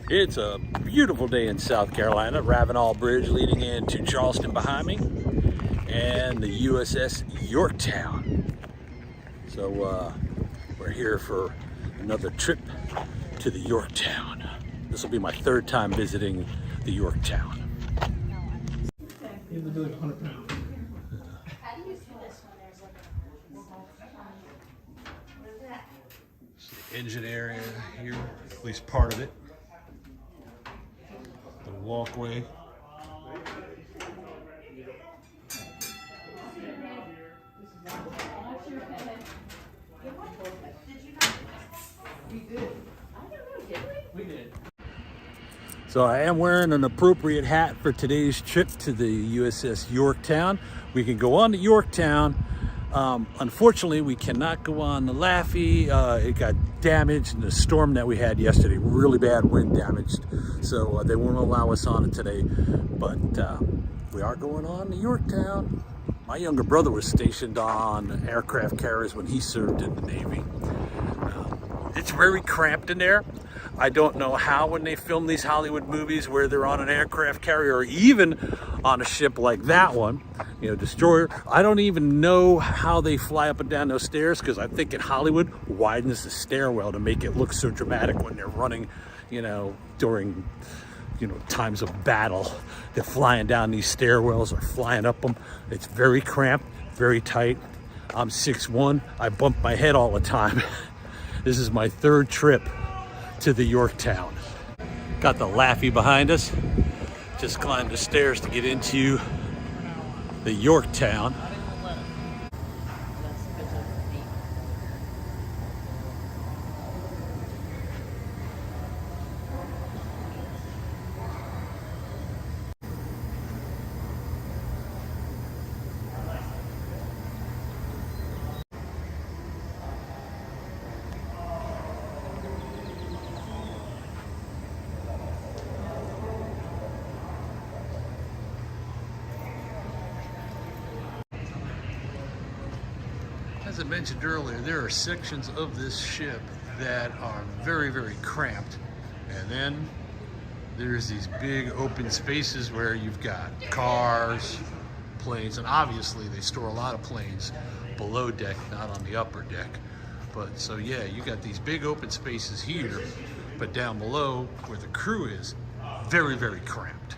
It's a beautiful day in South Carolina. Ravenel Bridge leading into Charleston behind me, and the USS Yorktown. So we're here for another trip to the Yorktown. This will be my third time visiting the Yorktown. You have to do it 100 pounds. It's the engine area here, at least part of it. The walkway. So I am wearing an appropriate hat for today's trip to the USS Yorktown. We can go on to Yorktown. Unfortunately, we cannot go on the Laffey. It got damaged in the storm that we had yesterday. Really bad wind damaged. So they won't allow us on it today. But we are going on to Yorktown. My younger brother was stationed on aircraft carriers when he served in the Navy. It's very cramped in there. I don't know how when they film these Hollywood movies where they're on an aircraft carrier or even on a ship like that one, you know, destroyer. I don't even know how they fly up and down those stairs, because I think in Hollywood widens the stairwell to make it look so dramatic when they're running, you know, during, you know, times of battle. They're flying down these stairwells or flying up them. It's very cramped, very tight. I'm 6'1". I bump my head all the time. This is my third trip to the Yorktown. Got the Laffey behind us. Just climbed the stairs to get into the Yorktown. As I mentioned earlier, there are sections of this ship that are very, very cramped. And then there's these big open spaces where you've got cars, planes, and obviously they store a lot of planes below deck, not on the upper deck. But so yeah, you got these big open spaces here, but down below where the crew is, very, very cramped.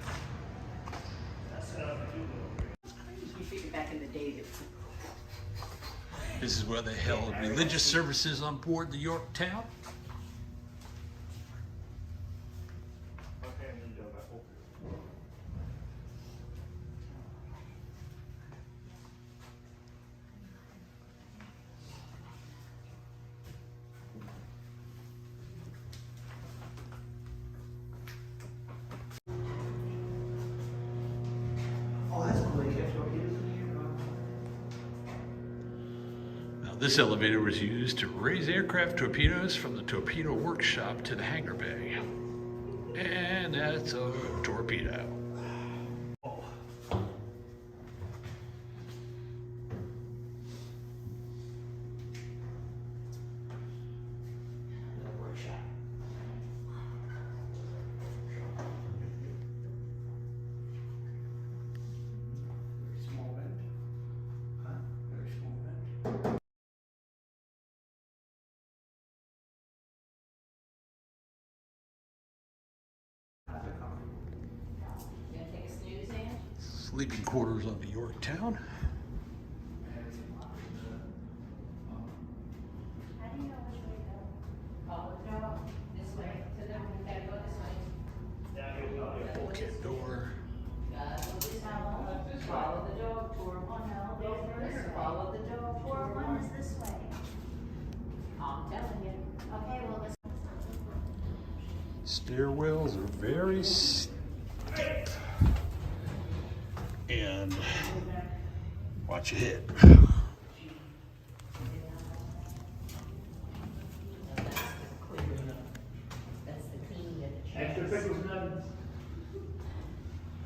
This is where they held religious services on board the Yorktown. This elevator was used to raise aircraft torpedoes from the torpedo workshop to the hangar bay. And that's a torpedo. Sleeping quarters on the Yorktown. Bulkhead door. Follow the dog toward one. Follow the dog toward one is this way. I'm telling you. Okay, well, let's. Stairwells are very steep. And watch your head. Extra pickles, nuggets.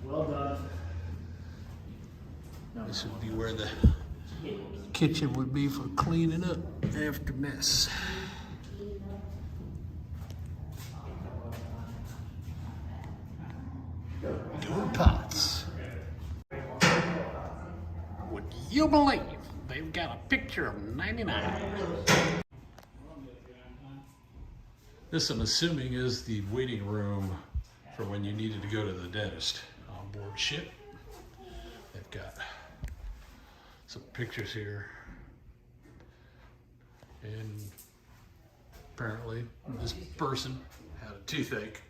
Well done. This would be where the kitchen would be for cleaning up after mess. Door pots. Would you believe they've got a picture of 99? This, I'm assuming, is the waiting room for when you needed to go to the dentist on board ship. They've got some pictures here. And apparently this person had a toothache.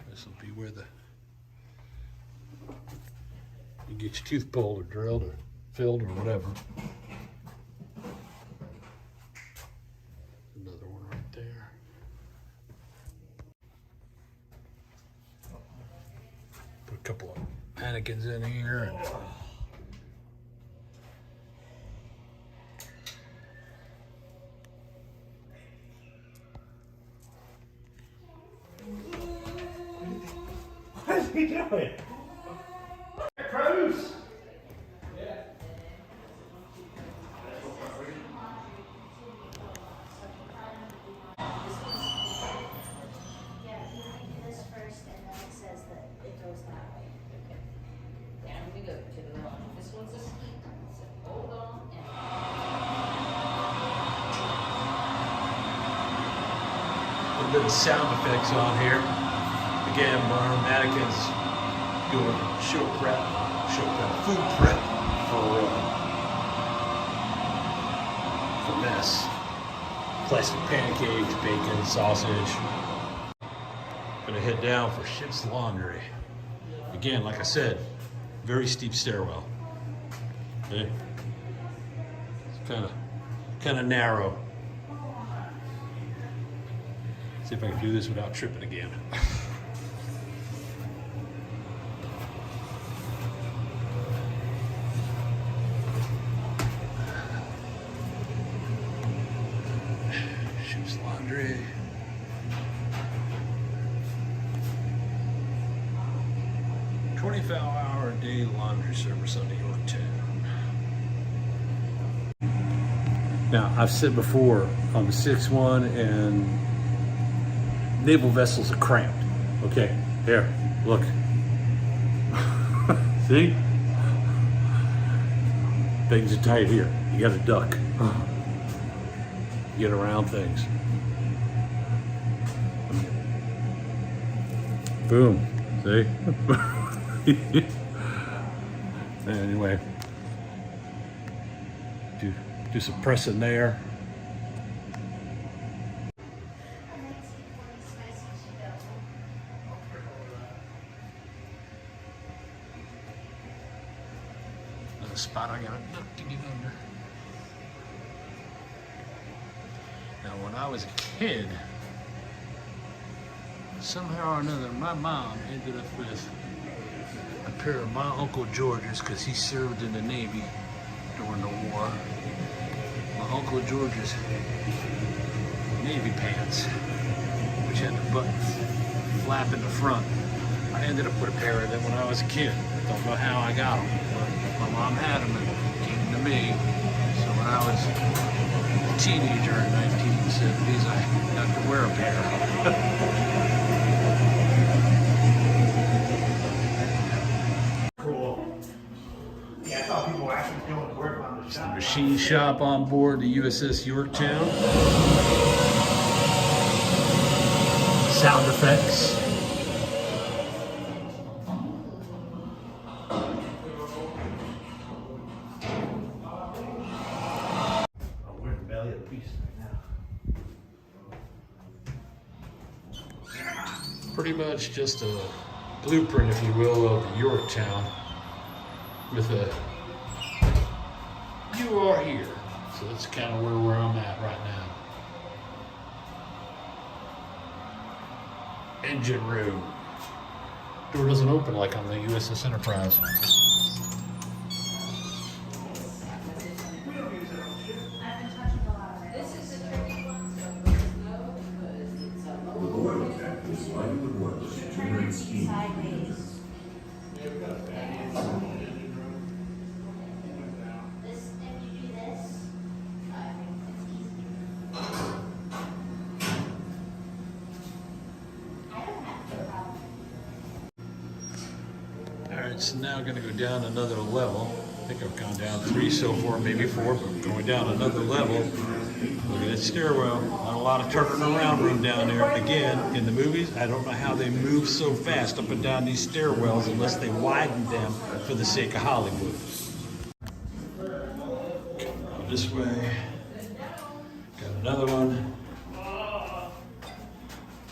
This will be where you get your tooth pulled or drilled or filled or whatever. Another one right there. Put a couple of mannequins in here. And What is he doing? Produce! Yeah, you read this first and then it says that it goes that way. Okay. Down we go to the one. This one's a ski. So hold on and. a little bit of sound effects on here. Again, our mannequins doing food prep for mess. Plastic pancakes, bacon, sausage. Gonna head down for ship's laundry. Again, like I said, very steep stairwell. Okay, it's kind of narrow. See if I can do this without tripping again. Ship's laundry. $25-hour-a-day laundry service on the Yorktown. Now, I've said before on the 6-1 and naval vessels are cramped. Okay, here, look. See? Things are tight here. You gotta duck. Get around things. Boom. See? Anyway. Do some pressing there. Another spot I gotta duck to get under. Now, when I was a kid, somehow or another, my mom ended up with a pair of my Uncle George's because he served in the Navy during the war. My Uncle George's Navy pants, which had the button flap in the front. I ended up with a pair of them when I was a kid. Don't know how I got them, but my mom had them and gave them to me. So when I was a teenager in 1970s, I got to wear a pair. Cool. Yeah, I thought people were actually doing work on the shop. Machine shop on board the USS Yorktown. Sound effects. We're in the belly of the beast right now. Pretty much just a blueprint, if you will, of the Yorktown with a "you are here." So that's kind of where I'm at right now. Engine room. Door doesn't open like on the USS Enterprise. This is a tricky one, so let's go because it's a The low. oil tank is slightly worse to rig steam. Sideways. This, if you do this, it's easy. right, so now I'm gonna go down another level. I think I've gone down 3 so far, maybe 4, but going down another level. Look at that stairwell. Not a lot of turning around room down there. Again, in the movies, I don't know how they move so fast up and down these stairwells unless they widen them for the sake of Hollywood. Coming this way. Got another one.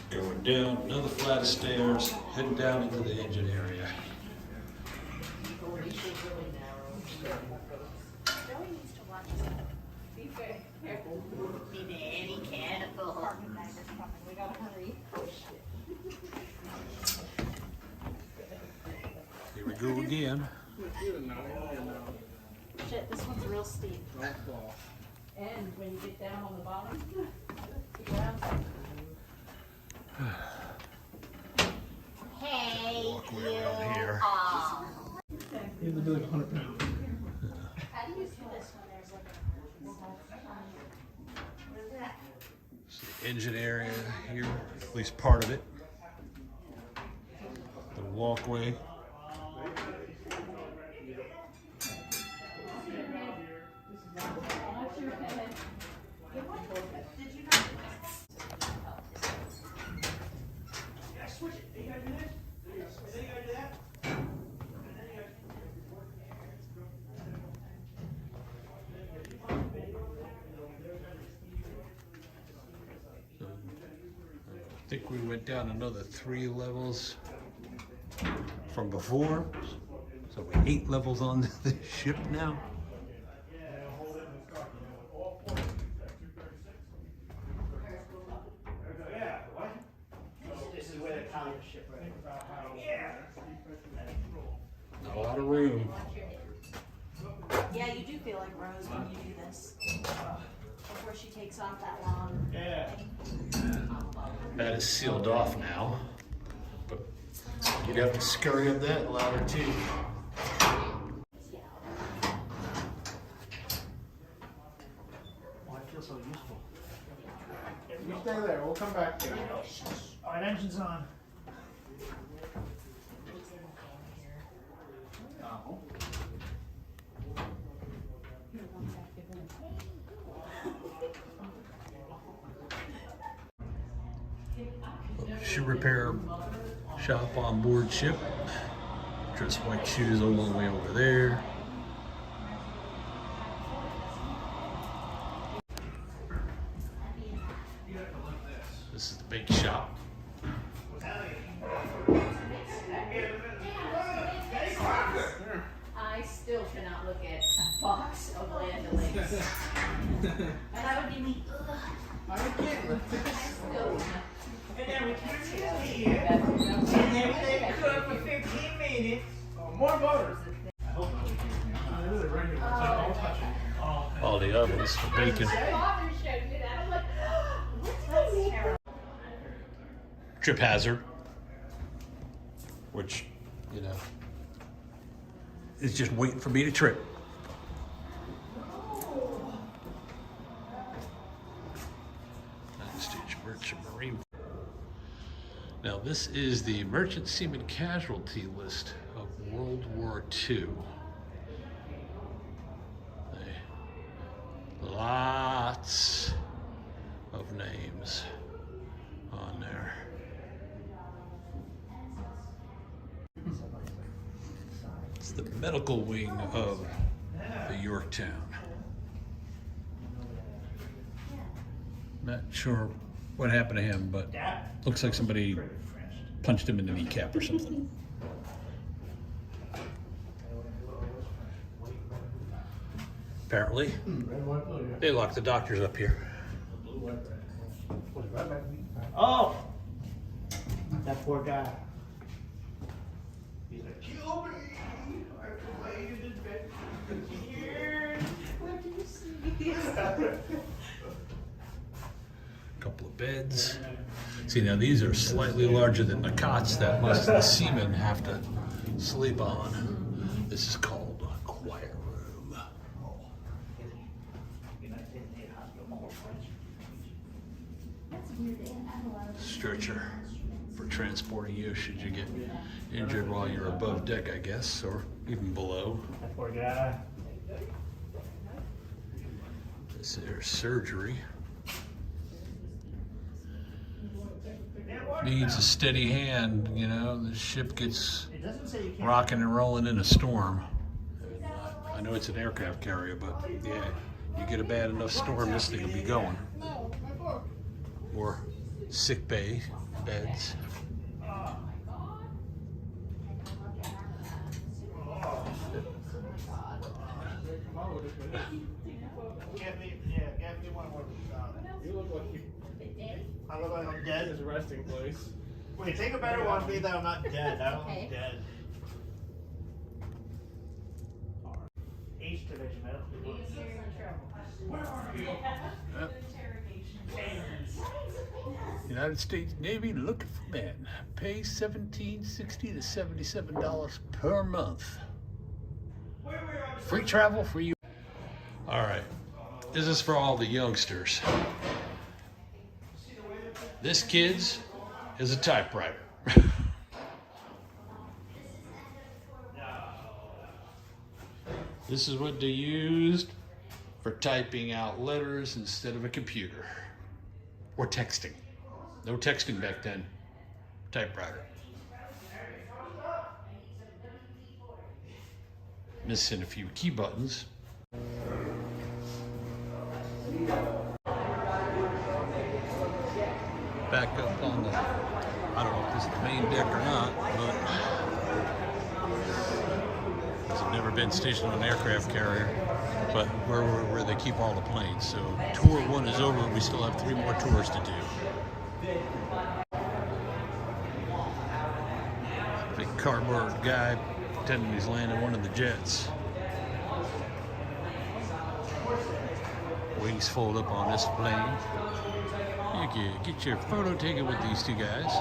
Going down another flight of stairs, heading down into the engine area. We gotta hurry. Here we go again. Shit, this one's real steep. And when you get down on the bottom, the ground's Hey, Walkway around here. You have to do like 100 pounds. How do you do this when there's like a... What is that? It's the engine area here, at least part of it. The walkway. I think we went down another 3 levels from before. So we're 8 levels on the ship now. This is where they count the ship, right? Yeah. Not a lot of room. Yeah, you do feel like Rose when you do this. Before she takes off that long Yeah. thing. That is sealed off now. But you'd have to scurry up that ladder too. Oh, I feel so useful. You stay there, we'll come back here. Alright, engine's on. Oh. Shoe repair shop on board ship. Dress white shoes all the way over there. This is the bake shop. I still cannot look at a box of Land O'Lakes. And that would be me. Ugh. I can't lift this. Still not. And then we can see here. And then they cook for 15 minutes. Oh, more motors. I hope nobody hears me. I'm not really regular, so I'll touch it. Oh. All the ovens for baking. My father showed me that. I'm like, what's this? Trip hazard. Which, you know, is just waiting for me to trip. Stage Merchant Marine. Now this is the Merchant Seaman Casualty list of World War II. Lots of names on there. It's the medical wing of the Yorktown. Not sure what happened to him, but looks like somebody punched him in the kneecap or something. Apparently, they locked the doctors up here. Oh! That poor guy. He's like, kill me! I've waited in bed for years. What do you see? Couple of beds. See, now these are slightly larger than the cots that most of the seamen have to sleep on. This is called a quiet room. Stretcher for transporting you should you get injured while you're above deck, I guess, or even below. That poor guy. This is surgery. Needs a steady hand, you know. The ship gets It doesn't say you can't. rocking and rolling in a storm. I know it's an aircraft carrier, but yeah, you get a bad enough storm, this thing will be going. Or sick bay beds. Give me one more. You look like you. I look like I'm dead. His resting place. Wait, take a better one of me that I'm not dead. I don't look dead. H division, I don't think. Where are you? United States Navy looking for men. Pay $17.60 to $77 per month. Free travel for you. All right, this is for all the youngsters. This, kids, is a typewriter. This is what they used for typing out letters instead of a computer. Or texting. No texting back then. Typewriter. Missing a few key buttons. Back up on the, I don't know if this is the main deck or not, but I've never been stationed on an aircraft carrier, but where they keep all the planes. So tour 1 is over, we still have 3 more tours to do. Big cardboard guy pretending he's landing one of the jets. Wings fold up on this plane. You can get your photo taken with these two guys.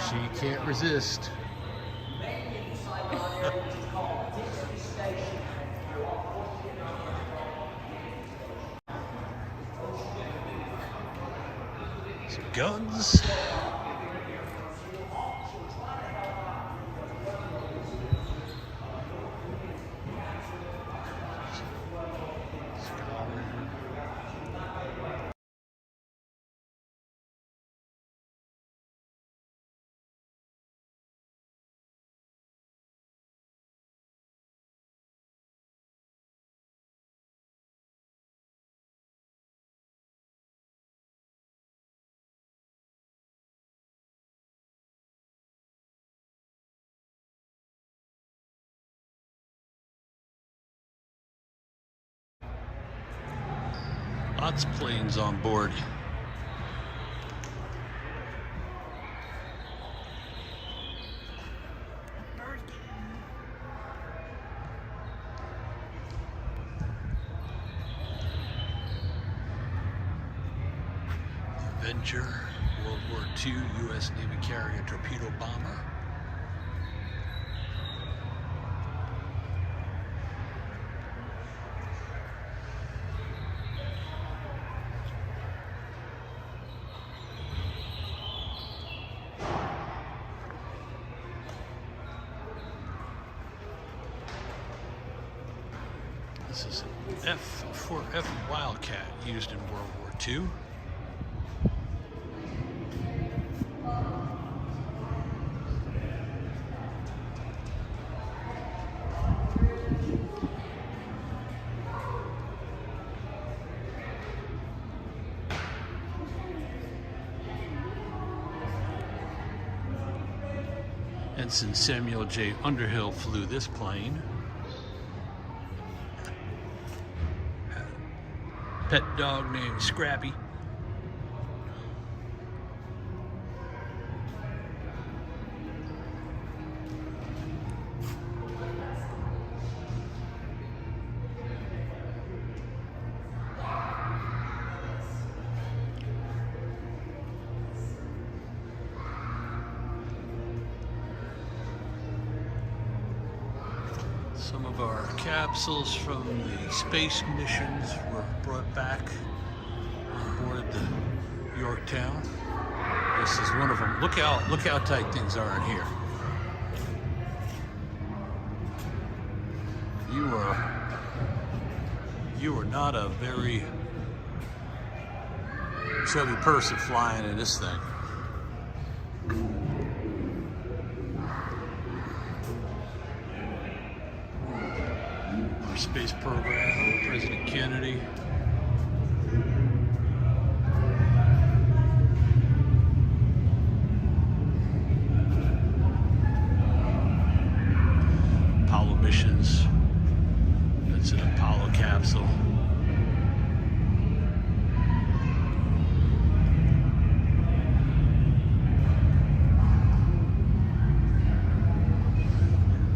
She can't resist. Some guns. Lots of planes on board. Avenger, World War II, U.S. Navy carrier torpedo bomber. This is an F-4F Wildcat used in World War II. Ensign Samuel J. Underhill flew this plane. Pet dog named Scrappy. Some of our capsules from the space missions were brought back on board the Yorktown. This is one of them. Look how tight things are in here. You are not a very chubby person flying in this thing. Our space program, President Kennedy. Apollo missions. That's an Apollo capsule.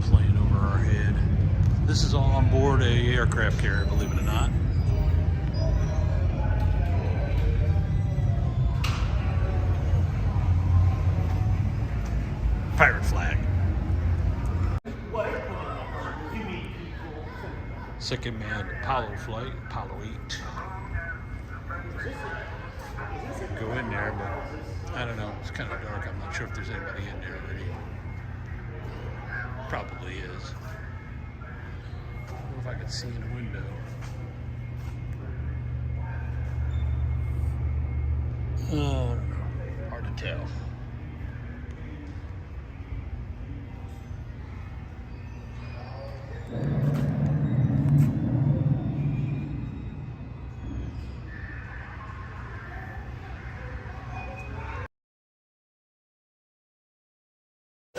Plane over our head. This is all on board a aircraft carrier, believe it or not. Pirate flag. Second manned Apollo flight, Apollo 8. Go in there, but I don't know. It's kind of dark. I'm not sure if there's anybody in there already. Probably is. I wonder if I could see in a window. I don't know. Hard to tell.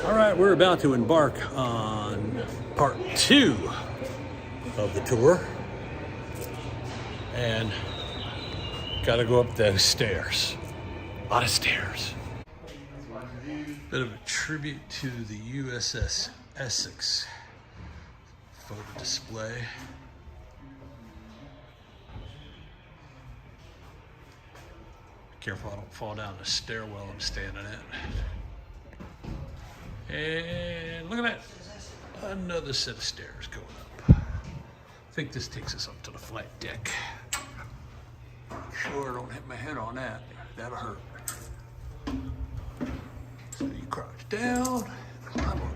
All right, we're about to embark on part 2 of the tour. And gotta go up those stairs. A lot of stairs. Bit of a tribute to the USS Essex photo display. Careful I don't fall down the stairwell I'm standing at. And look at that. Another set of stairs going up. I think this takes us up to the flight deck. Sure, don't hit my head on that. That'll hurt. So you crouch down, climb up.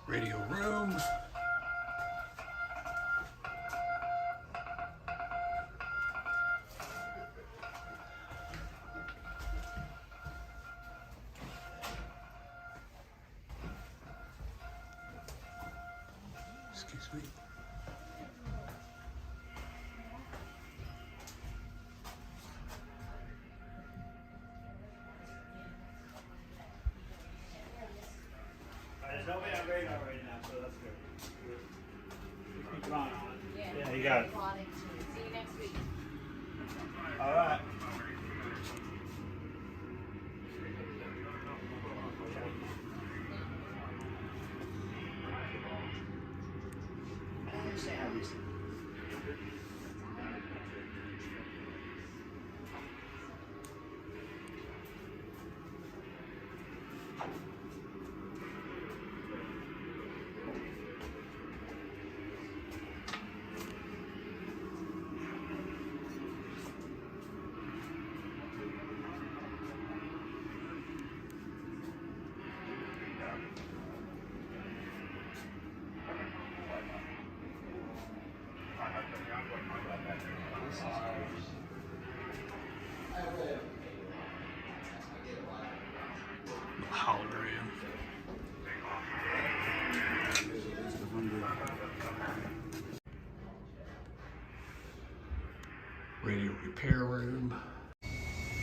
Radio room. Excuse me. There's nobody on radar right now, so that's good. Keep on. Yeah, you got it. See you next week. All right. I don't understand how these. Hologram. Radio repair room.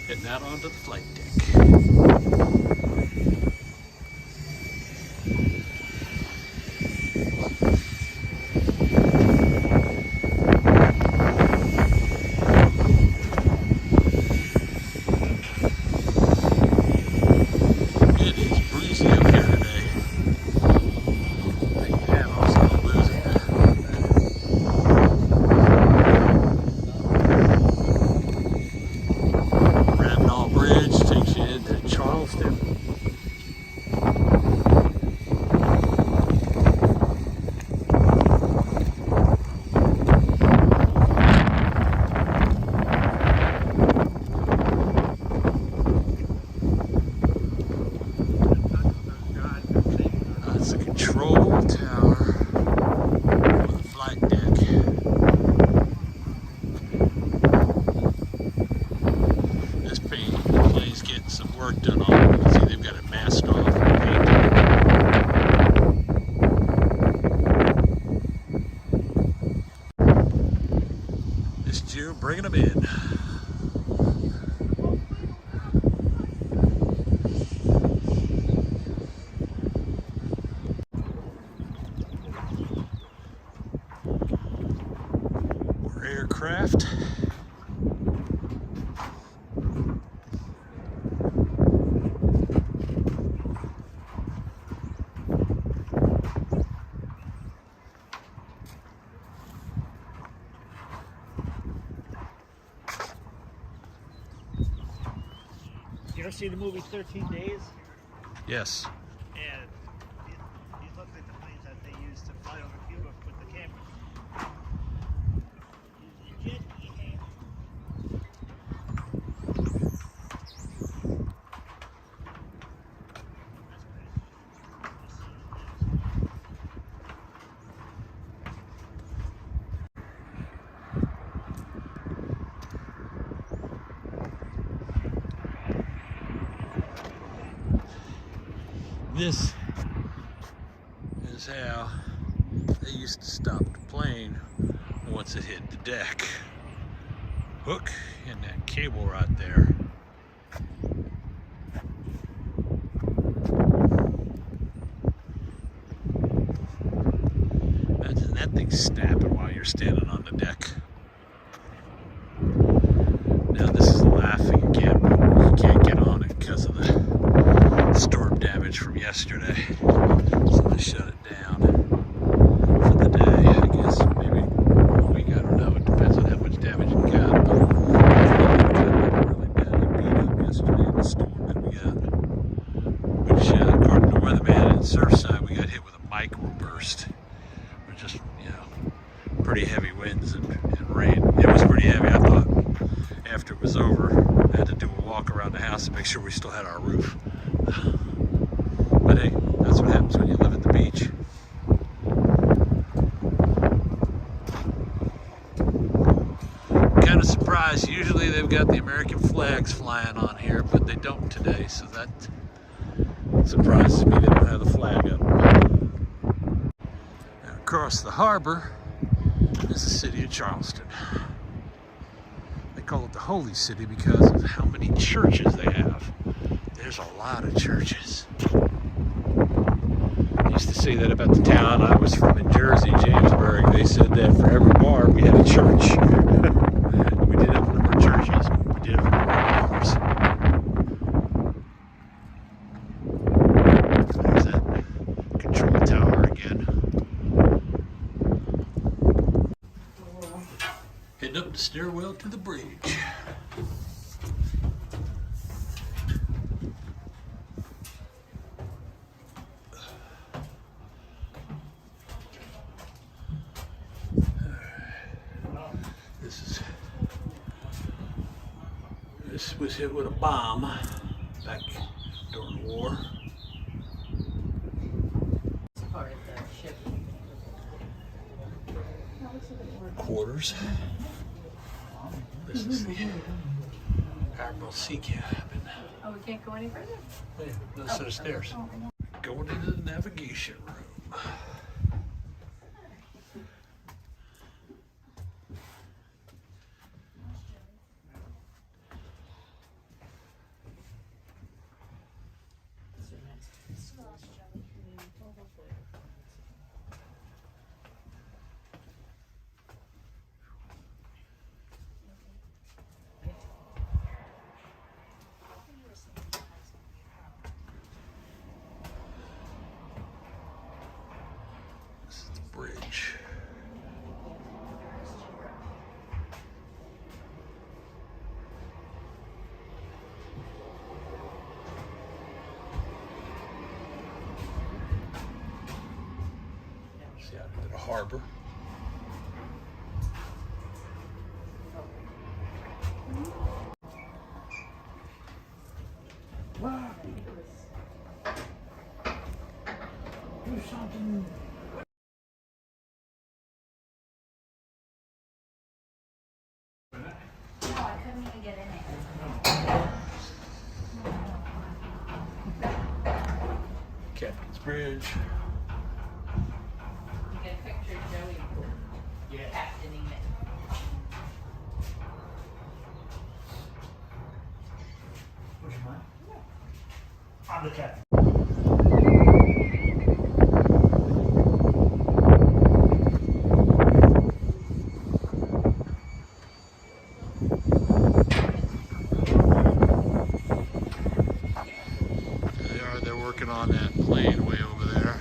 Heading out onto the flight deck. It is breezy up here today. The panel's not losing. Ravenel Bridge takes you into Charleston. That's the control tower for the flight deck. This plane's getting some work done on it. You can see they've got it masked off and painted. This Jew bringing them in. More aircraft. You ever see the movie 13 Days? Yes. And these look like the planes that they used to fly over Cuba with the camera. Jet ski. This is how they used to stop the plane once it hit the deck. Hook and that cable right there. Imagine that thing snapping while you're standing on the deck. Now this is laughing again, but you can't get on it because of the storm damage from yesterday. So they shut it down for the day, I guess. Maybe a week, I don't know. It depends on how much damage you got. But it got really badly beat up yesterday in the storm that we got. Which, according to the weatherman in Surfside, we got hit with a microburst. Which just, pretty heavy winds and rain. It was pretty heavy, I thought. After it was over, I had to do a walk around the house to make sure we still had our roof. But hey, that's what happens when you live at the beach. Kind of surprised. Usually they've got the American flags flying on here, but they don't today, so that surprises me. They don't have the flag up. Now, across the harbor is the city of Charleston. They call it the Holy City because of how many churches they have. There's a lot of churches. I used to say that about the town I was from in Jersey, Jamesburg. They said that for every bar we had a church. We did have a number of churches. We did have a number of bars. There's that control tower again. Heading up the stairwell to the bridge. This was hit with a bomb back during the war. It's part of the ship. Quarters. This is the Admiral Sea Cabin. Oh, we can't go any further? Yeah, another set of stairs. Going into the navigation room. harbor. Do something. No, I couldn't even get in it. Captain's Bridge. You can picture Joey Yeah. captaining it. Would you mind? I'm the captain. They're working on that plane way over there.